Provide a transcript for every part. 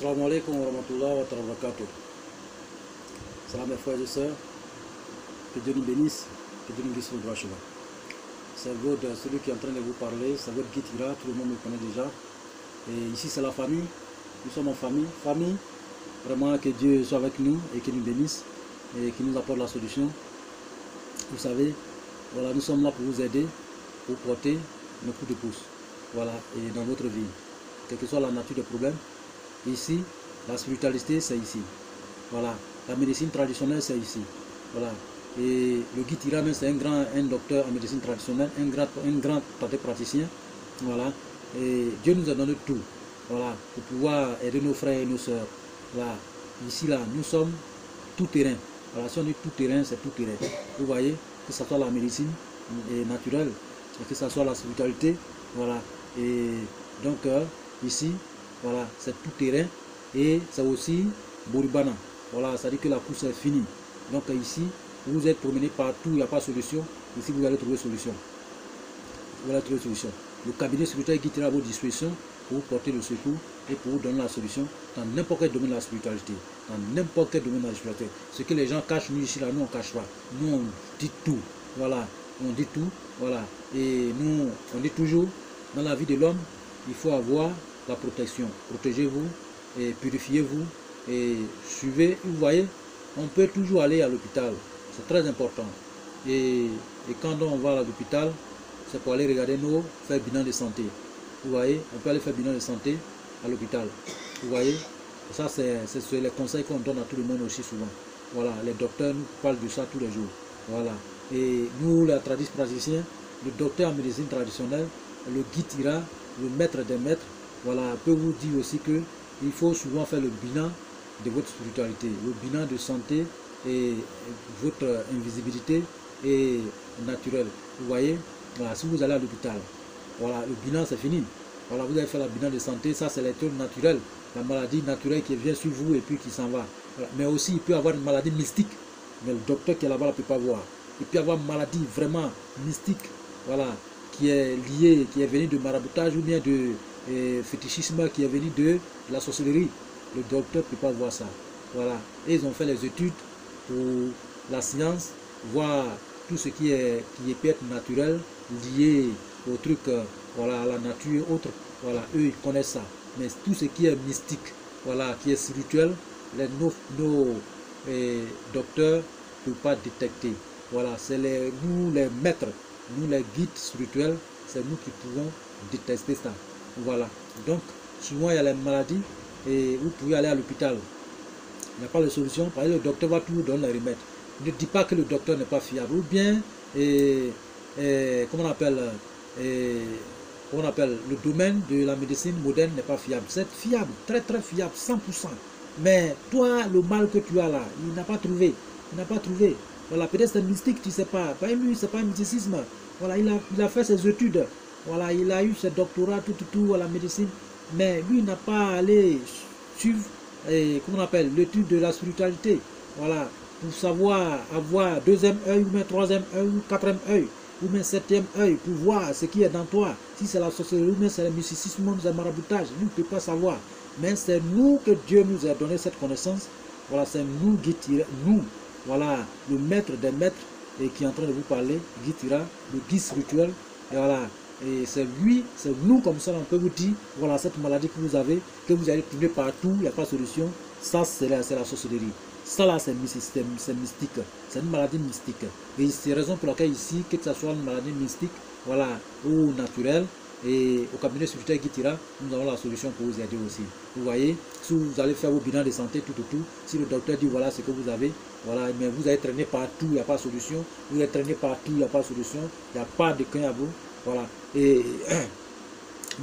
Assalamu alaikum wa rahmatullahi wa barakatuh. Salam mes frères et sœurs. Que Dieu nous bénisse, que Dieu nous guide sur le droit chemin. C'est celui qui est en train de vous parler, c'est votre guide Ira, tout le monde me connaît déjà. Et ici c'est la famille, nous sommes en famille. Famille, vraiment que Dieu soit avec nous et qu'il nous bénisse et qu'il nous apporte la solution. Vous savez, voilà, nous sommes là pour vous aider, pour porter nos coups de pouce. Voilà, et dans votre vie, quelle que soit la nature des problèmes. Ici, la spiritualité, c'est ici. Voilà, la médecine traditionnelle, c'est ici. Voilà, et le guide Ira, c'est un docteur en médecine traditionnelle, un grand praticien. Voilà, et Dieu nous a donné tout. Voilà, pour pouvoir aider nos frères et nos sœurs. Voilà, ici, là, nous sommes tout terrain. Voilà, si on dit tout terrain, c'est tout terrain. Vous voyez, que ce soit la médecine naturelle, et que ce soit la spiritualité. Voilà, et donc, ici, voilà, c'est tout terrain et c'est aussi Boribana. Voilà, ça dit que la course est finie. Donc ici, vous êtes promené partout, il n'y a pas de solution. Ici, vous allez trouver solution. Vous allez trouver solution. Le cabinet spirituel qui est à votre disposition pour vous porter le secours et pour vous donner la solution dans n'importe quel domaine de la spiritualité. Dans n'importe quel domaine de la spiritualité. Ce que les gens cachent, nous ici, là, nous on ne cache pas. Nous on dit tout. Voilà, on dit tout. Voilà. Et nous, on dit toujours, dans la vie de l'homme, il faut avoir la protection. Protégez-vous et purifiez-vous et suivez. Vous voyez, on peut toujours aller à l'hôpital. C'est très important. Et quand on va à l'hôpital, c'est pour aller regarder faire bilan de santé. Vous voyez, on peut aller faire bilan de santé à l'hôpital. Vous voyez, ça c'est les conseils qu'on donne à tout le monde aussi souvent. Voilà, les docteurs nous parlent de ça tous les jours. Voilà. Et nous, les praticiens, le docteur en médecine traditionnelle, le guide Ira, le maître des maîtres, voilà, peut vous dire aussi que il faut souvent faire le bilan de votre spiritualité, le bilan de santé et votre invisibilité est naturelle. Vous voyez, voilà, si vous allez à l'hôpital, voilà, le bilan c'est fini. Voilà, vous allez faire le bilan de santé, ça c'est les trucs naturels, la maladie naturelle qui vient sur vous et puis qui s'en va. Voilà. Mais aussi, il peut y avoir une maladie mystique, mais le docteur qui est là-bas ne peut pas voir. Il peut y avoir une maladie vraiment mystique, voilà, qui est liée, qui est venue de maraboutage ou bien de fétichisme qui est venu de la sorcellerie. Le docteur ne peut pas voir ça. Voilà. Et ils ont fait les études pour la science, voir tout ce qui peut être naturel, lié au truc, voilà, à la nature, autre. Voilà, eux ils connaissent ça. Mais tout ce qui est mystique, voilà, qui est spirituel, nos docteurs ne peuvent pas détecter. Voilà, c'est nous les maîtres, nous les guides spirituels, c'est nous qui pouvons détester ça. Voilà, donc souvent il y a les maladies et vous pouvez aller à l'hôpital. Il n'y a pas de solution, parce que le docteur va toujours donner les remèdes. Ne dis pas que le docteur n'est pas fiable. Ou bien, comment on appelle, le domaine de la médecine moderne n'est pas fiable. C'est fiable, très très fiable, 100%. Mais toi, le mal que tu as là, il n'a pas trouvé. Il n'a pas trouvé. Voilà, peut-être c'est mystique, tu ne sais pas. Lui, c'est pas un mysticisme. Voilà, il a fait ses études. Voilà, il a eu ses doctorats, tout à la médecine, mais lui n'a pas allé suivre, comment on appelle, l'étude de la spiritualité. Voilà, pour savoir avoir deuxième œil, ou bien troisième œil, ou quatrième œil, ou bien septième œil, pour voir ce qui est dans toi. Si c'est la sorcellerie, ou bien c'est le mysticisme, ou le maraboutage, lui ne peut pas savoir. Mais c'est nous que Dieu nous a donné cette connaissance. Voilà, c'est nous, nous, voilà, le maître des maîtres, et qui est en train de vous parler, Guide Ira, le guide spirituel, et voilà. Et c'est lui, c'est nous comme ça, on peut vous dire, voilà, cette maladie que vous avez, que vous allez trouver partout, il n'y a pas de solution, ça c'est la sorcellerie. Ça là c'est mystique, c'est une maladie mystique. Et c'est la raison pour laquelle ici, que ce soit une maladie mystique, voilà, ou naturelle, et au cabinet spirituel Guide Ira, nous avons la solution pour vous aider aussi. Vous voyez, si vous allez faire vos bilans de santé, tout, si le docteur dit voilà ce que vous avez, voilà, mais vous allez traîner partout, il n'y a pas de solution, vous allez traîner partout, il n'y a pas de solution, il n'y a pas de coin à vous. Voilà, et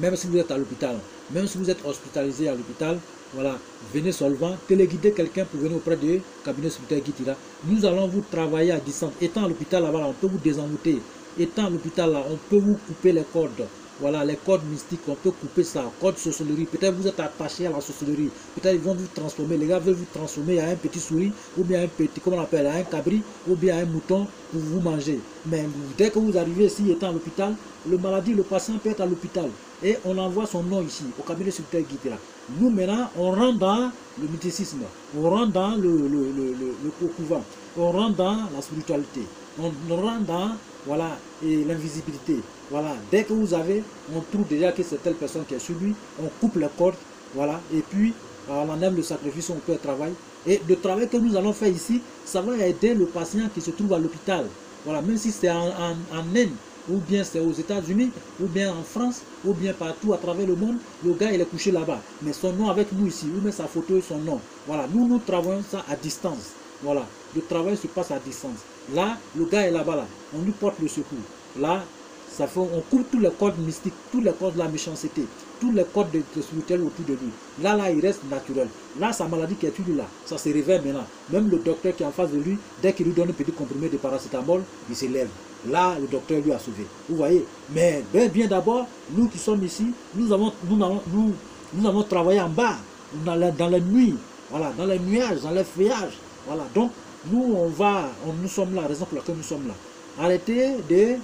même si vous êtes à l'hôpital, même si vous êtes hospitalisé à l'hôpital, voilà, venez seulement téléguider quelqu'un pour venir auprès du cabinet spirituel Guide Ira. Nous allons vous travailler à distance. Étant à l'hôpital là-bas, on peut vous désenvoûter. Étant à l'hôpital là, on peut vous couper les cordes. Voilà, les cordes mystiques, on peut couper ça. Cordes sorcellerie, peut-être vous êtes attaché à la sorcellerie. Peut-être ils vont vous transformer. Les gars veulent vous transformer à un petit souris, ou bien un petit, comment on appelle, à un cabri, ou bien à un mouton pour vous manger. Mais dès que vous arrivez ici, étant à l'hôpital, le maladie, le patient peut être à l'hôpital et on envoie son nom ici, au cabinet secrétaire guide là. Nous maintenant, on rentre dans le mysticisme, on rentre dans le couvent, on rentre dans la spiritualité, on rentre dans voilà, l'invisibilité. Voilà, dès que vous avez, on trouve déjà que c'est telle personne qui est sur lui, on coupe les cordes, voilà, et puis on enlève le sacrifice, on peut travailler. Et le travail que nous allons faire ici, ça va aider le patient qui se trouve à l'hôpital. Voilà, même si c'est en Inde, ou bien c'est aux États-Unis, ou bien en France, ou bien partout à travers le monde, le gars il est couché là-bas. Mais son nom avec nous ici, ou met sa photo et son nom. Voilà, nous travaillons ça à distance. Voilà, le travail se passe à distance. Là, le gars est là-bas, là. On lui porte le secours. Là, ça fait, on coupe tous les codes mystiques, tous les codes de la méchanceté, tous les codes de spirituel autour de lui. Là, il reste naturel. Là, sa maladie qui est sur lui, là, ça se réveille maintenant. Même le docteur qui est en face de lui, dès qu'il lui donne un petit comprimé de paracétamol, il s'élève. Là, le docteur lui a sauvé. Vous voyez. Mais bien d'abord, nous qui sommes ici, nous avons travaillé en bas, dans la nuit, voilà, dans les nuages, dans les feuillages. Voilà. Donc, nous sommes là, raison pour laquelle nous sommes là. Arrêtez de...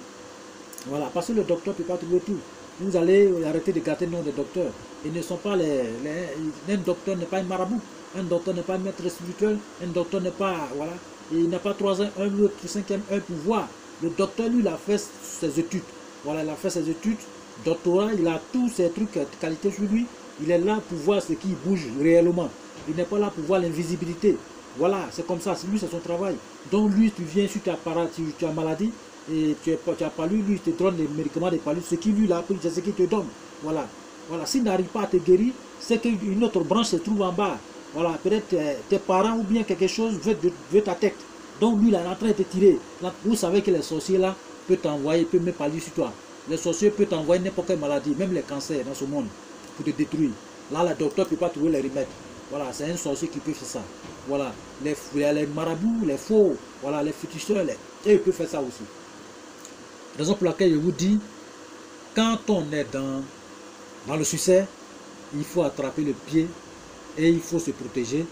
Voilà, parce que le docteur ne peut pas trouver tout. Vous allez arrêter de gâter le nom des docteurs. Ils ne sont pas un docteur n'est pas un marabout. Un docteur n'est pas un maître spirituel. Un docteur n'est pas... Voilà. Il n'a pas 3 ans, un autre, 5e, un pouvoir. Le docteur, lui, il a fait ses études. Voilà, il a fait ses études. Doctorat, il a tous ces trucs, qualités sur lui. Il est là pour voir ce qui bouge réellement. Il n'est pas là pour voir l'invisibilité. Voilà, c'est comme ça. Lui, c'est son travail. Donc, lui, tu viens, si tu as maladie, et tu as palu, lui, il te donne les médicaments de palu. Ce qui lui, il a appris, c'est ce qu'il te donne. Voilà. Voilà. S'il n'arrive pas à te guérir, c'est qu'une autre branche se trouve en bas. Voilà. Peut-être tes parents ou bien quelque chose veut ta tête. Donc, lui, il est en train de te tirer. Là, vous savez que les sorciers, là, peuvent t'envoyer, peuvent même parler sur toi. Les sorciers peuvent t'envoyer n'importe quelle maladie, même les cancers dans ce monde, pour te détruire. Là, le docteur ne peut pas trouver les remèdes. Voilà, c'est un sorcier qui peut faire ça. Voilà, les marabouts, les faux, voilà, les féticheurs, et ils peuvent faire ça aussi. Raison pour laquelle je vous dis, quand on est dans le succès, il faut attraper le pied et il faut se protéger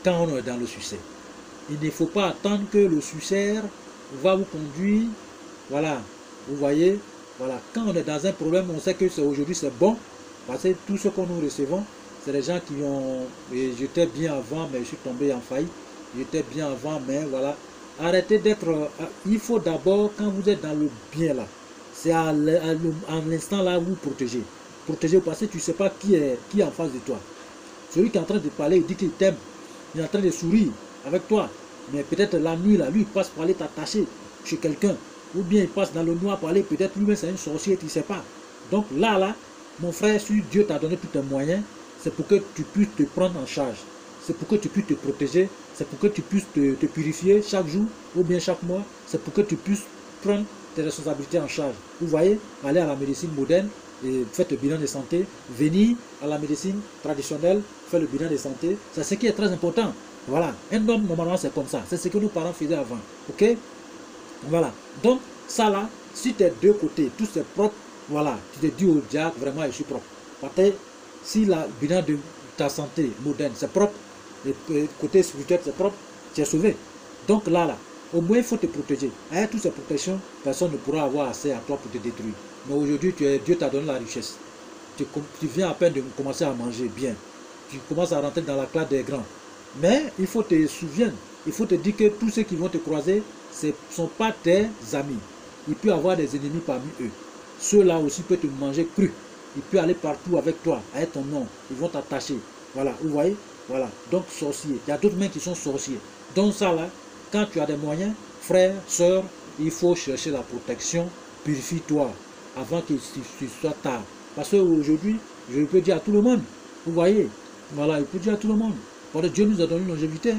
quand on est dans le succès. Il ne faut pas attendre que le succès va vous conduire, voilà, vous voyez, voilà, quand on est dans un problème, on sait que aujourd'hui c'est bon, parce que tout ce que nous recevons, c'est des gens qui ont, j'étais bien avant, mais je suis tombé en faillite, j'étais bien avant, mais voilà, arrêtez d'être, il faut d'abord, quand vous êtes dans le bien là, c'est à l'instant là vous protégez, parce que tu ne sais pas qui est en face de toi. Celui qui est en train de parler, il dit qu'il t'aime, il est en train de sourire avec toi, mais peut-être la nuit là, lui il passe pour aller t'attacher chez quelqu'un, ou bien il passe dans le noir pour aller, peut-être lui-même c'est un sorcier, tu ne sais pas. Donc là, mon frère, si Dieu t'a donné tous tes moyens, c'est pour que tu puisses te prendre en charge, c'est pour que tu puisses te protéger, c'est pour que tu puisses te purifier chaque jour ou bien chaque mois, c'est pour que tu puisses prendre tes responsabilités en charge. Vous voyez, aller à la médecine moderne, et faites le bilan de santé, venir à la médecine traditionnelle, faire le bilan de santé, c'est ce qui est très important. Voilà, un homme normalement c'est comme ça, c'est ce que nos parents faisaient avant, ok? Voilà, donc ça là, si tu es deux côtés, tout c'est propre, voilà, tu te dis au diable, vraiment je suis propre. Parce que si le bilan de ta santé moderne c'est propre, le côté spirituel c'est propre, tu es sauvé. Donc là, au moins il faut te protéger. Avec toutes ces protections, personne ne pourra avoir accès à toi pour te détruire. Mais aujourd'hui, Dieu t'a donné la richesse. Tu viens à peine de commencer à manger bien. Tu commences à rentrer dans la classe des grands. Mais il faut te souvenir, il faut te dire que tous ceux qui vont te croiser, ce ne sont pas tes amis. Il peut y avoir des ennemis parmi eux. Ceux-là aussi peuvent te manger cru. Il peut aller partout avec toi, avec ton nom. Ils vont t'attacher. Voilà, vous voyez? Voilà, donc sorcier. Il y a d'autres mecs qui sont sorciers. Donc ça là, quand tu as des moyens, frère, soeur, il faut chercher la protection. Purifie-toi avant qu'il soit tard. Parce qu'aujourd'hui, je peux dire à tout le monde, vous voyez, voilà, il peut dire à tout le monde. Parce que Dieu nous a donné une longévité,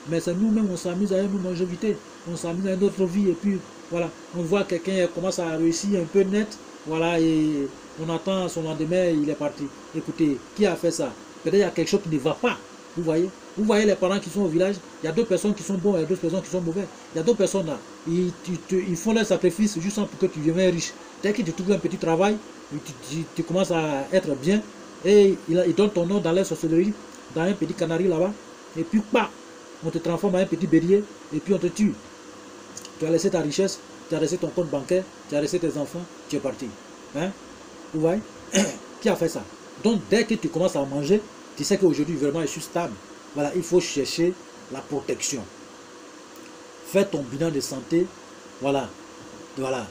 mais c'est nous-mêmes, on s'amuse à une longévité, on s'amuse à une autre vie, et puis voilà, on voit quelqu'un commence à réussir un peu net, voilà, et on attend son lendemain, il est parti. Écoutez, qui a fait ça? Peut-être qu'il y a quelque chose qui ne va pas, vous voyez les parents qui sont au village, il y a deux personnes qui sont bons, il y a deux personnes qui sont mauvaises. Il y a d'autres personnes là, ils font leurs sacrifices juste pour que tu deviennes riche. Dès que tu trouves un petit travail, tu commences à être bien, et ils donnent ton nom dans la sorcellerie, dans un petit canari là-bas, et puis on te transforme en un petit bélier, et puis on te tue. Tu as laissé ta richesse, tu as laissé ton compte bancaire, tu as laissé tes enfants, tu es parti. Hein? Vous voyez? Qui a fait ça? Donc, dès que tu commences à manger, tu sais qu'aujourd'hui, vraiment, je suis stable. Voilà, il faut chercher la protection. Fais ton bilan de santé, voilà, voilà,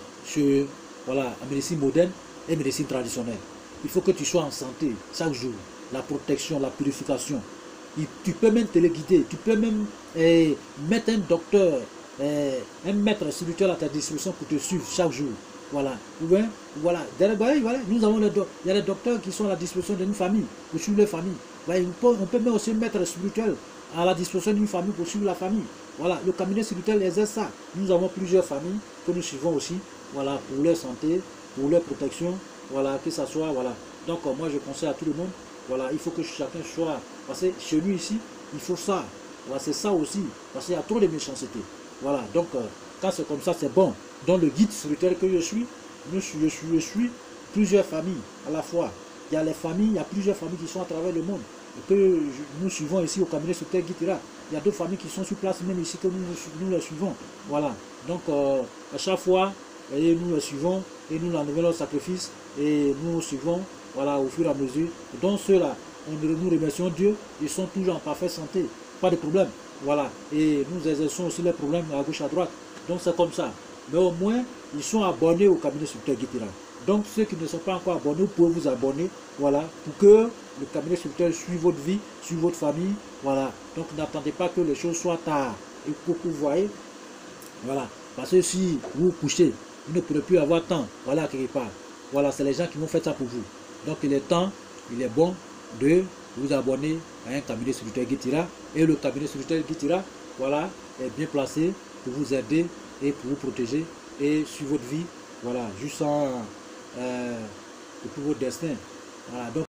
en médecine moderne et médecine traditionnelle. Il faut que tu sois en santé chaque jour. La protection, la purification. Tu peux même téléguider, tu peux même mettre un docteur, un maître spirituel à ta disposition pour te suivre chaque jour. Voilà. Voilà. Nous avons il y a des docteurs qui sont à la disposition d'une famille, pour suivre leur famille. Voilà. On peut même aussi mettre spirituel à la disposition d'une famille pour suivre la famille. Voilà. Le cabinet spirituel exerce ça. Nous avons plusieurs familles que nous suivons aussi. Voilà. Pour leur santé, pour leur protection. Voilà. Que ça soit. Voilà. Donc, moi, je conseille à tout le monde. Voilà. Il faut que chacun soit. Parce que chez nous ici, il faut ça. Voilà. C'est ça aussi. Parce qu'il y a trop de méchanceté. Voilà. Donc, quand c'est comme ça, c'est bon. Dans le guide spirituel que je suis plusieurs familles à la fois. Il y a les familles, il y a plusieurs familles qui sont à travers le monde. Et que nous suivons ici au cabinet spirituel Guitira. Il y a d'autres familles qui sont sur place même ici que nous les suivons. Voilà. Donc à chaque fois, voyez, nous les suivons et nous enlevons leur sacrifice et nous suivons, voilà, au fur et à mesure. Et donc ceux-là, nous remercions Dieu, ils sont toujours en parfaite santé. Pas de problème. Voilà. Et nous exerçons aussi les problèmes à gauche à droite. Donc c'est comme ça. Mais au moins, ils sont abonnés au cabinet spirituel Guitira. Donc ceux qui ne sont pas encore abonnés, vous pouvez vous abonner, voilà, pour que le cabinet spirituel suive votre vie, suive votre famille, voilà. Donc n'attendez pas que les choses soient tard. Et pour que vous voyez, voilà, parce que si vous vous couchez, vous ne pourrez plus avoir temps, voilà, quelque part. Voilà, c'est les gens qui vont faire ça pour vous. Donc il est temps, il est bon de vous abonner à un cabinet spirituel Guitira. Et le cabinet spirituel Guitira, voilà, est bien placé pour vous aider et pour vous protéger et sur votre vie, voilà, juste pour votre destin. Voilà, donc